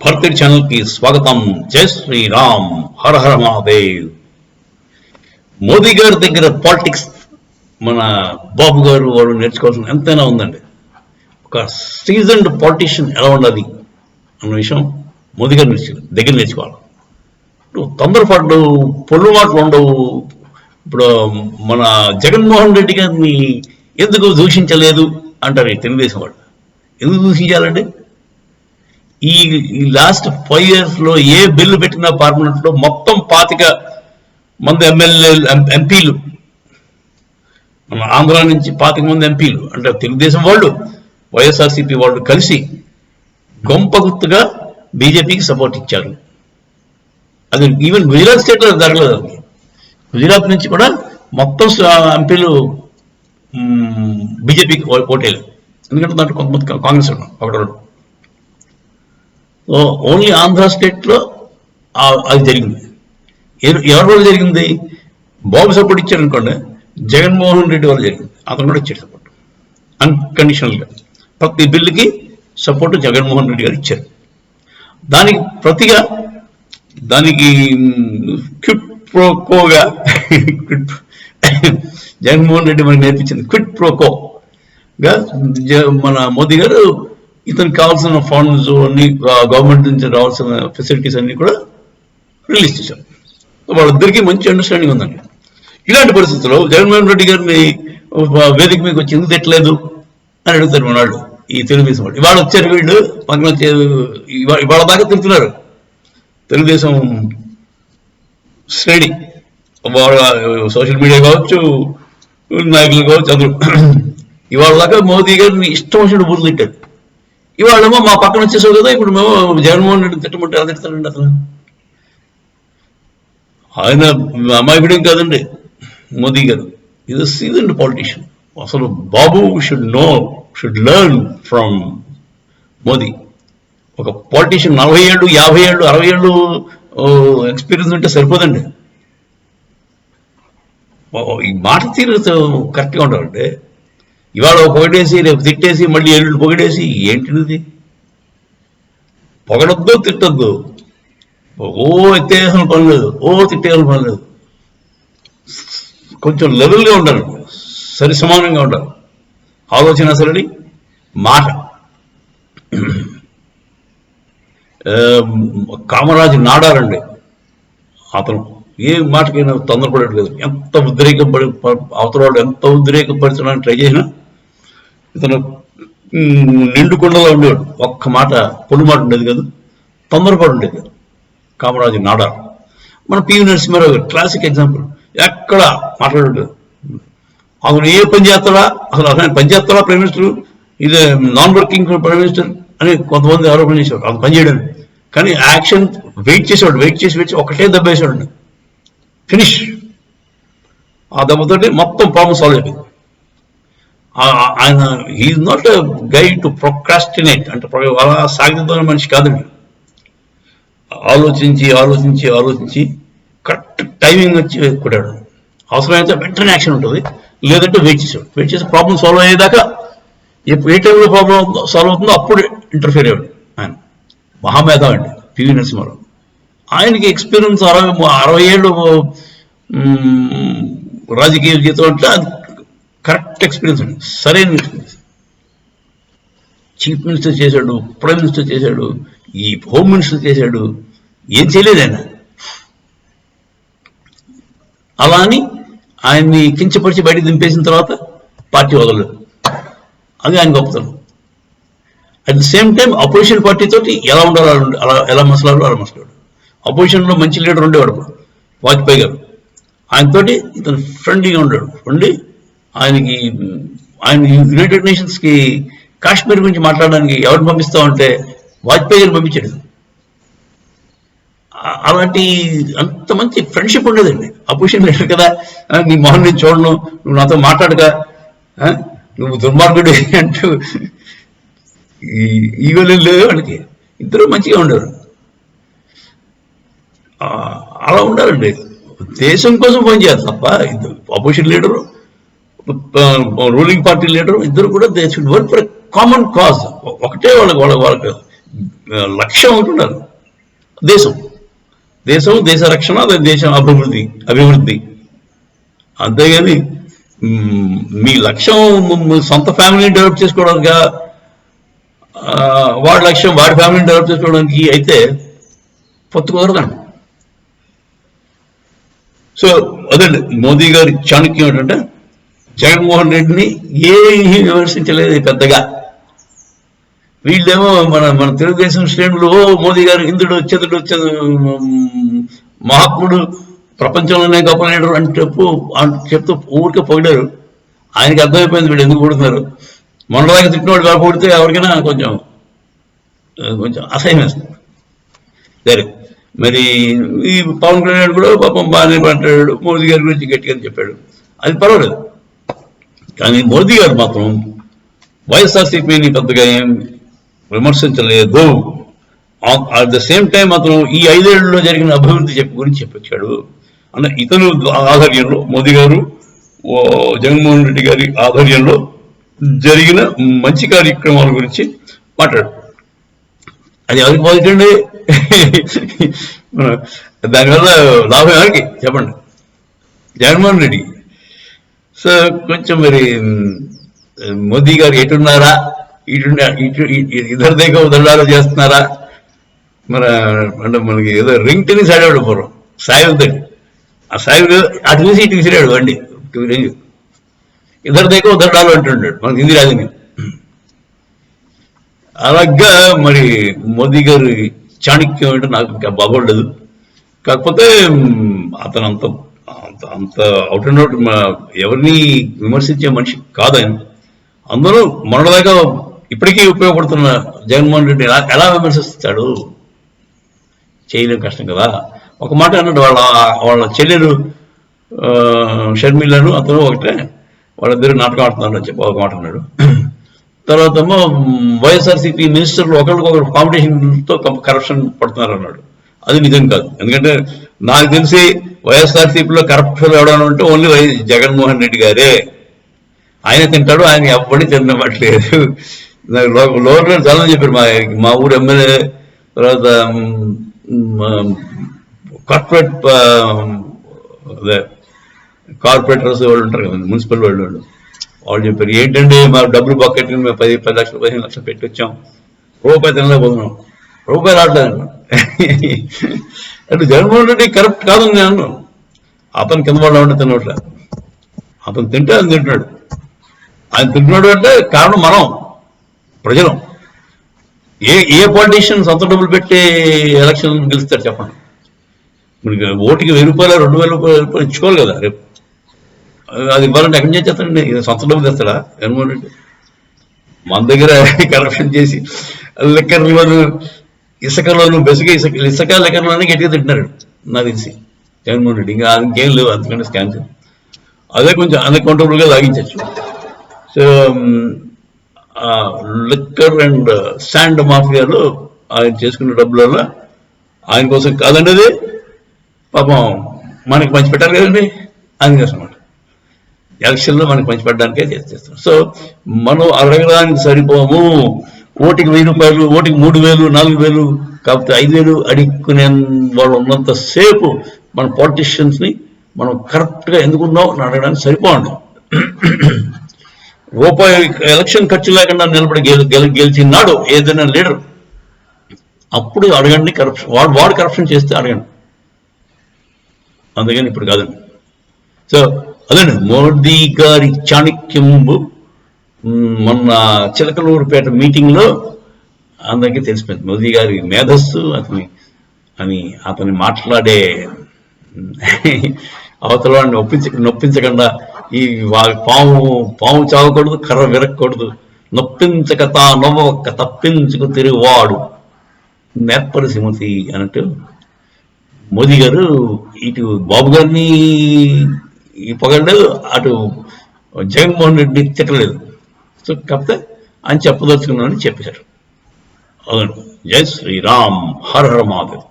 భారతీయ channel కి స్వాగతం. జై శ్రీరామ్, హర హర మహాదేవ్. మోదీ గారి దగ్గర పాలిటిక్స్ మన బాబు గారు వాళ్ళు నేర్చుకోవాల్సిన ఎంతైనా ఉందండి. ఒక సీజన్డ్ పాలిటిషియన్ ఎలా ఉండాలి అన్న విషయం మోదీ గారు దగ్గర నేర్చుకోవాలి. ఇప్పుడు తొందరపాటు పొల్లు మాటలు ఉండవు. ఇప్పుడు మన జగన్మోహన్ రెడ్డి గారిని ఎందుకు దూషించలేదు అంటారు ఈ తెలుగుదేశం వాళ్ళు. ఎందుకు దూషించాలండి? ఈ లాస్ట్ 5 years లో ఏ బిల్లు పెట్టినా పార్లమెంట్ లో మొత్తం 25 మంది ఎంపీలు, మన ఆంధ్ర నుంచి 25 మంది ఎంపీలు అంటే తెలుగుదేశం వాళ్ళు వైఎస్ఆర్సీపీ వాళ్ళు కలిసి గొంప గుర్తుగా బీజేపీకి సపోర్ట్ ఇచ్చారు. అది ఈవెన్ గుజరాత్ స్టేట్ లో జరగలేదు. గుజరాత్ నుంచి కూడా మొత్తం ఎంపీలు బీజేపీకి ఓటేలు. ఎందుకంటే దాంట్లో కొంతమంది కాంగ్రెస్ ఒకటి. ఓన్లీ ఆంధ్ర స్టేట్లో అది జరిగింది. ఎవరి వల్ల జరిగింది? బాబు సపోర్ట్ ఇచ్చారు అనుకోండి, జగన్మోహన్ రెడ్డి వల్ల జరిగింది. అతను కూడా ఇచ్చాడు సపోర్ట్ అన్కండిషనల్గా. ప్రతి బిల్లుకి సపోర్ట్ జగన్మోహన్ రెడ్డి గారు ఇచ్చారు. దానికి ప్రతిగా దానికి క్విట్ ప్రోకోగా జగన్మోహన్ రెడ్డి మనకి నేర్పించింది క్విట్ ప్రోకోగా మన మోదీ గారు ఇతనికి కావాల్సిన ఫండ్స్ అన్ని గవర్నమెంట్ నుంచి రావాల్సిన ఫెసిలిటీస్ అన్ని కూడా రిలీజ్ చేశారు. వాళ్ళిద్దరికీ మంచి అండర్స్టాండింగ్ ఉందండి. ఇలాంటి పరిస్థితుల్లో జగన్మోహన్ రెడ్డి గారిని వేదిక మీకు వచ్చి ఎందుకు తిట్టలేదు అని అడుగుతారు మన వాళ్ళు, ఈ తెలుగుదేశం వాళ్ళు. ఇవాళ వచ్చారు వీళ్ళు పక్కన వచ్చారు, ఇవాళ దాకా తిడుతున్నారు తెలుగుదేశం శ్రేణి. వాళ్ళ సోషల్ మీడియా కావచ్చు, నాయకులు కావచ్చు, అందరూ ఇవాళ దాకా మోదీ గారిని ఇష్టం వచ్చినట్టు బుర్రలు తిట్టారు. ఇవాళేమో మా పక్కన వచ్చేసావు కదా, ఇప్పుడు మేము జగన్మోహన్ రెడ్డిని తిట్టమంటే ఎలా తిడతారండి అతను? ఆయన అమాయకుడేం కాదండి మోదీ గారు. ఇది సీజన్డ్ పాలిటిషియన్. అసలు బాబు షుడ్ లెర్న్ ఫ్రమ్ మోదీ. ఒక పాలిటిషియన్ 40 ఏళ్ళు 50 ఏళ్ళు 60 ఏళ్ళు ఎక్స్పీరియన్స్ ఉంటే సరిపోదండి. ఈ మాట తీరు కరెక్ట్గా ఉండాలంటే ఇవాళ పొగడేసి రేపు తిట్టేసి మళ్ళీ ఎల్లుండి పొగడేసి ఏంటిది? పొగడొద్దు, తిట్టొద్దు. ఓ ఎత్తేసిన పని లేదు, ఓ తిట్టేసిన పని లేదు. కొంచెం లెవెల్గా ఉండాలి, సరి సమానంగా ఉండాలి. ఆలోచన సరళి, మాట. కామరాజు నాడారండి. అతను ఏ మాటకైనా తొందరపడట్లేదు. ఎంత ఉద్రేకపడి అవతల వాళ్ళు ఎంత ఉద్రేకపరచడానికి ట్రై చేసినా ఇతను నిండు కొండలో ఉండేవాడు. ఒక్క మాట పొడి మాట ఉండేది కాదు, తొందరపడి ఉండేది కాదు. కామరాజు నాడార్. మన పివి నరసింహారావు గారు క్లాసిక్ ఎగ్జాంపుల్. ఎక్కడ మాట్లాడాడు, అతను ఏ పని చేస్తాడా, అసలు అతను పని చేస్తాడా ప్రైమ్ మినిస్టర్, ఇదే నాన్ వర్కింగ్ ప్రైమ్ మినిస్టర్ అని కొంతమంది ఆరోపణ చేసేవాడు. అతను పని చేయడం కానీ యాక్షన్ వెయిట్ చేసి ఒకటే దెబ్బ వేసాడు, ఫినిష్. ఆ దెబ్బతోటి మొత్తం ప్రాబ్లం సాల్వ్ అయిపోయింది. ఆయన he is not a guy to procrastinate, అంటే అలా సాగిద్దాం మనిషి కాదండి. ఆలోచించి కరెక్ట్ టైమింగ్ వచ్చి కొట్టాడు. అవసరమైతే వెంటనే యాక్షన్ ఉంటుంది, లేదంటే వెయిట్ చేసి ప్రాబ్లం సాల్వ్ అయ్యేదాకా ఏ టైంలో ప్రాబ్లం సాల్వ్ అవుతుందో అప్పుడు ఇంటర్ఫియర్ అయ్యాడు. ఆయన మహామేధావి అండి పివి నరసింహారావు. ఆయనకి ఎక్స్పీరియన్స్ 60 ఏళ్ళు రాజకీయ జీవితం అంటే అది కరెక్ట్ ఎక్స్పీరియన్స్ అండి, సరైన ఎక్స్పీరియన్స్. చీఫ్ మినిస్టర్ చేశాడు, ప్రైమ్ మినిస్టర్ చేశాడు, ఈ హోమ్ మినిస్టర్ చేశాడు. ఏం చేయలేదు ఆయన. అలా అని ఆయన్ని కించపరిచి బయటకు దింపేసిన తర్వాత పార్టీ వదలలేదు. అది ఆయన గొప్పతనం. At the same time opposition party తోటి ఎలా ఉండాలో ఎలా మసలాడో అలా మసలాడు. అపోజిషన్లో మంచి లీడర్ ఉండేవాడు వాజ్పేయి గారు. ఆయనతోటి ఇతను ఫ్రెండ్లీగా ఉండి ఆయన యునైటెడ్ నేషన్స్కి కాశ్మీర్ గురించి మాట్లాడడానికి ఎవరిని పంపిస్తామంటే వాజ్పేయి గారిని పంపించాడు. అలాంటి అంత మంచి ఫ్రెండ్షిప్ ఉండేదండి. అపోజిషన్ లీడర్ కదా, నీ మొహం నేను చూడను, నువ్వు నాతో మాట్లాడక, నువ్వు దుర్మార్గుడు అంటూ ఈగోలు లేదు వాళ్ళకి. ఇద్దరు మంచిగా ఉండేవారు. అలా ఉండాలండి. దేశం కోసం పనిచేయాలి తప్ప opposition leader ruling party leader ఇద్దరు కూడా they should work for common cause. ఒకటే వాళ్ళకి లక్ష్యం ఉంటున్నారు. దేశం దేశ రక్షణ, దేశం అభివృద్ధి. అంతేగాని మీ లక్ష్యం సొంత ఫ్యామిలీని డెవలప్ చేసుకోవడానికి, వాడి లక్ష్యం వాడి ఫ్యామిలీని డెవలప్ చేసుకోవడానికి అయితే పొత్తు కుదరదండి. సో అదండి మోదీ గారి చాణక్యం ఏంటంటే, జగన్మోహన్ రెడ్డిని ఏమీ విమర్శించలేదు పెద్దగా. వీళ్ళేమో మన తెలుగుదేశం శ్రేణులు మోదీ గారు ఇంద్రుడు మహాత్ముడు, ప్రపంచంలోనే గొప్ప లీడర్ అని చెప్తూ ఊరికే పొగిడారు. ఆయనకి అర్థమైపోయింది వీళ్ళు ఎందుకు పొడుతున్నారు. మొన్నలాగా తిట్టినవాడు కాదు పొడితే ఎవరికైనా కొంచెం అసహ్యం వేస్తుంది. సరే, మరి ఈ పవన్ కళ్యాణ్ కూడా పాపం బాగానే మాట్లాడాడు, మోదీ గారి గురించి గట్టిగా చెప్పాడు, అది పర్వాలేదు. కానీ మోదీ గారు మాత్రం వైఎస్ఆర్సీపీని పెద్దగా ఏం విమర్శించలేదు. అట్ ద సేమ్ టైం అతను ఈ 5 ఏళ్లలో జరిగిన అభివృద్ధి గురించి చెప్పొచ్చాడు. అంటే ఇతను ఆధ్వర్యంలో, మోదీ గారు జగన్మోహన్ రెడ్డి గారి ఆధ్వర్యంలో జరిగిన మంచి కార్యక్రమాల గురించి మాట్లాడు. అది ఎవరికి పాజిటివ్? దానివల్ల లాభం ఎవరికి చెప్పండి? జగన్మోహన్ రెడ్డి. సో కొంచెం మరి మోదీ గారు ఎటున్నారా, ఇద్దరు దగ్గర దండాలు చేస్తున్నారా, మరి అంటే మనకి ఏదో రింగ్ టెన్నిస్ ఆడేవాడు పూర్వం సాయుధుడు. ఆ సాయుడు అటు చూసి ఇటు విసిరాడు వండి, ఇద్దరు దగ్గర దండాలు అంటుంటాడు, మనకి హిందీ రాజుని. అలాగా మరి మోదీ గారి చాణక్యం అంటే నాకు ఇంకా బాగోలేదు. కాకపోతే అతను అంత అవుట్ అండ్ అవుట్ ఎవరిని విమర్శించే మనిషి కాదని. అందులో మొన్నదాకా ఇప్పటికీ ఉపయోగపడుతున్న జగన్మోహన్ రెడ్డి ఎలా విమర్శిస్తాడు? చేయలేం, కష్టం కదా. ఒక మాట అన్నాడు, వాళ్ళ చెల్లెలు షర్మిలను అతను ఒకటే, వాళ్ళిద్దరు నాటకం ఆడుతున్నారు అని చెప్పి ఒక మాట అన్నాడు. తర్వాత ఏమో వైఎస్ఆర్సీపీ మినిస్టర్లు ఒకరికొకరు కాంపిటీషన్తో కరప్షన్ పడుతున్నారు అన్నాడు. అది నిజం కాదు. ఎందుకంటే నాకు తెలిసి వైఎస్ఆర్సీపీలో కరప్షన్ ఎవడని ఉంటే ఓన్లీ జగన్మోహన్ రెడ్డి గారే. ఆయన తింటాడు, ఆయన ఎప్పటికీ తినబట్టలేదు. లోపల చాలా చెప్పారు. మా ఊరు ఎమ్మెల్యే, తర్వాత కార్పొరేటర్స్ వాళ్ళు ఉంటారు కదా, మున్సిపల్ వాళ్ళు చెప్పారు, ఏంటంటే మా డబ్బులు బకెట్ మేము 10 లక్షలు 15 లక్షలు పెట్టి వచ్చాం, రూపాయి తినలేకపోతున్నాం, రూపాయి రావట్లేదు. అంటే జగన్మోహన్ రెడ్డి కరప్ట్ కాదని నేను అన్నాను. అతను కింద వాళ్ళు ఉంటే తినట్లే, అతను తింటే ఆయన తింటున్నాడు. ఆయన తింటున్నాడు అంటే కారణం మనం ప్రజలం. ఏ పాలిటీషియన్ సొంత డబ్బులు పెట్టి ఎలక్షన్ గెలుస్తారు చెప్పండి? మనకి ఓటుకి 1000 రూపాయలు 2000 ఇచ్చుకోవాలి కదా రేపు. అది ఇవ్వాలంటే ఎక్కడి నుంచి చేస్తాడండి? సొంత డబ్బులు తెస్తాడా జగన్మోహన్ రెడ్డి? మన దగ్గర కరప్షన్ చేసి లెక్కర్లోను, ఇసుకలోను, ఇసుక లెక్కర్లోనే గట్టిగా తింటున్నాడు నాకు తెలిసి జగన్మోహన్ రెడ్డి. ఇంకా ఇంకేం లేవు అంతకంటే స్కామ్స్. అదే కొంచెం అన్కంట్రోల్గా లాగించచ్చు. సో లిక్కర్ అండ్ శాండ్ మాఫియాలో ఆయన చేసుకున్న డబ్బులలో ఆయన కోసం కాదండి, అది పాపం మనకి పంచి పెట్టాలి కదండి, అందుకోసం అన్నమాట. ఎలక్షన్లో మనకి పంచి పెట్టడానికే చేస్తాం. సో మనం అడగడానికి సరిపోము. ఓటికి 1000 రూపాయలు, ఓటికి 3000, 4000, కాకపోతే 5000 అడుక్కునే వాళ్ళు ఉన్నంతసేపు మన పాలిటీషియన్స్ని మనం కరెక్ట్గా ఎందుకున్నాం అని అడగడానికి సరిపోండి. రూపాయి ఎలక్షన్ ఖర్చు లేకుండా నిలబడి గెలిచినాడు ఏదైనా లీడర్, అప్పుడు అడగండి కరప్షన్. వాడు కరప్షన్ చేస్తే అడగండి, అందుకని ఇప్పుడు కాదండి. సో అదండి మోదీ గారి చాణక్యంబు. మొన్న చిలకలూరుపేట మీటింగ్లో అందరికీ తెలిసిపోయింది మోదీ గారి మేధస్సు అతని మాట్లాడే అవతల వాడిని నొప్పించకుండా, ఈ పాము చావకూడదు, కర్ర విరక్కూడదు, నొప్పించక నవ్వక తప్పించుకు తిరుగువాడు నేర్పరి శ్రీమతి అన్నట్టు మోదీ గారు ఇటు బాబు గారిని పొగలేదు, అటు జగన్మోహన్ రెడ్డి తిట్టలేదు. సో కాకపోతే ఆయన చెప్పదలుచుకున్నానని చెప్పేశారు. అవును. జై శ్రీరామ్, హర హర మహాదేవ్.